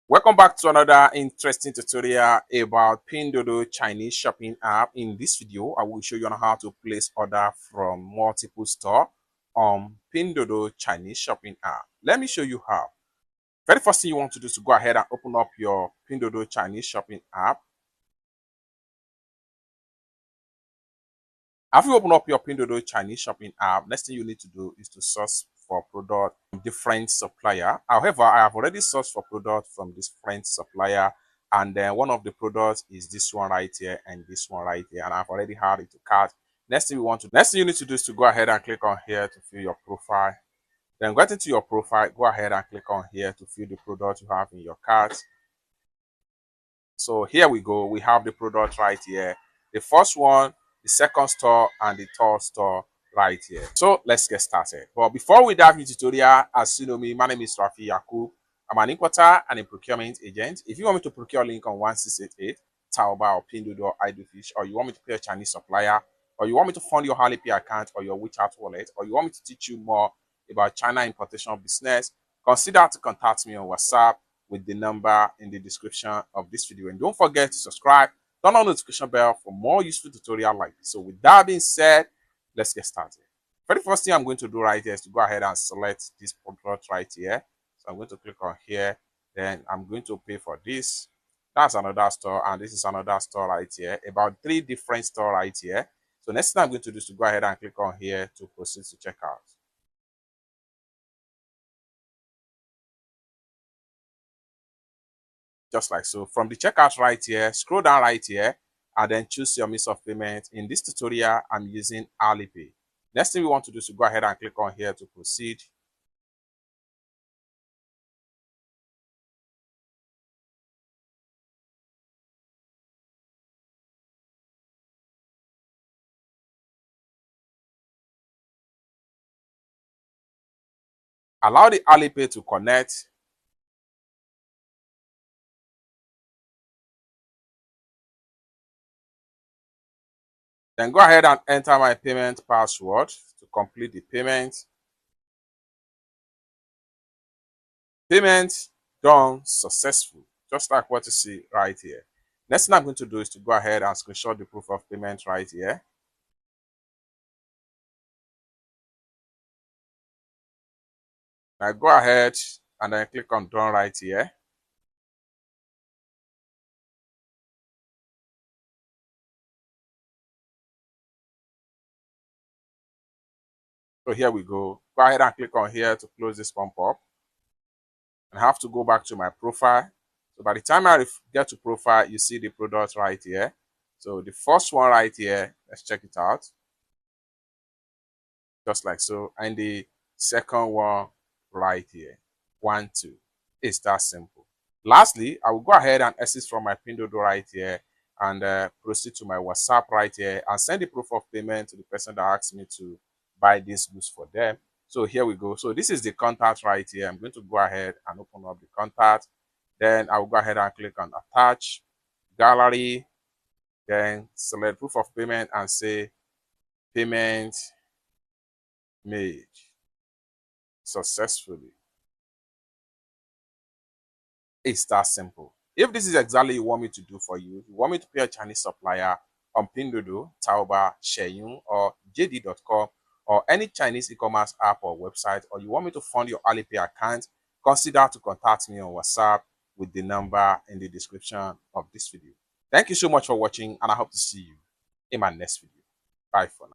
Welcome back to another interesting tutorial about Pinduoduo Chinese shopping app. In this video, I will show you on how to place order from multiple stores on Pinduoduo Chinese shopping app. Let me show you how. Very first thing you want to do is to go ahead and open up your Pinduoduo Chinese shopping app. After you open up your Pinduoduo Chinese shopping app, next thing you need to do is to search for product from different supplier. However, I have already searched for product from different supplier, and then one of the products is this one right here and this one right here, and I've already had it to cart. Next thing you need to do is to go ahead and click on here to fill your profile. Then get into your profile, go ahead and click on here to fill the product you have in your cart. So here we go. We have the product right here. The first one, the second store, and the third store right here. So let's get started. But before we dive into the tutorial, as you know me, my name is Rafi Yakub. I'm an importer and a procurement agent. If you want me to procure link on 1688, Taobao, Pinduoduo, or Idlefish, or you want me to pay a Chinese supplier, or you want me to fund your Alipay account or your WeChat wallet, or you want me to teach you more about China importation business, consider to contact me on WhatsApp with the number in the description of this video. And don't forget to subscribe, turn on the notification bell for more useful tutorial like this. So with that being said, let's get started. Very first thing I'm going to do right here is to go ahead and select this product right here. So I'm going to click on here. Then I'm going to pay for this. That's another store, and this is another store right here. About 3 different stores right here. So next thing I'm going to do is to go ahead and click on here to proceed to checkout. Just like so. From the checkout right here, scroll down right here and then choose your means of payment. In this tutorial, I'm using Alipay. Next thing we want to do is to go ahead and click on here to proceed. Allow the Alipay to connect. Then go ahead and enter my payment password to complete the payment. Payment done successful, just like what you see right here. Next thing I'm going to do is to go ahead and screenshot the proof of payment right here. Now go ahead and then click on done right here. So here we go. Go ahead and click on here to close this pump up. And I have to go back to my profile. So by the time I get to profile, you see the product right here. So the first one right here, let's check it out. Just like so. And the second one right here. 1, 2. It's that simple. Lastly, I will go ahead and exit from my Pinduoduo right here and proceed to my WhatsApp right here and send the proof of payment to the person that asked me to buy these goods for them. So here we go. So this is the contact right here. I'm going to go ahead and open up the contact. Then I will go ahead and click on attach, gallery, then select proof of payment and say payment made successfully. It's that simple. If this is exactly what you want me to do for you, if you want me to pay a Chinese supplier on Pinduoduo, Taobao, Shein, or JD.com, or any Chinese e-commerce app or website, or you want me to fund your Alipay account, consider to contact me on WhatsApp with the number in the description of this video. Thank you so much for watching, and I hope to see you in my next video. Bye for now.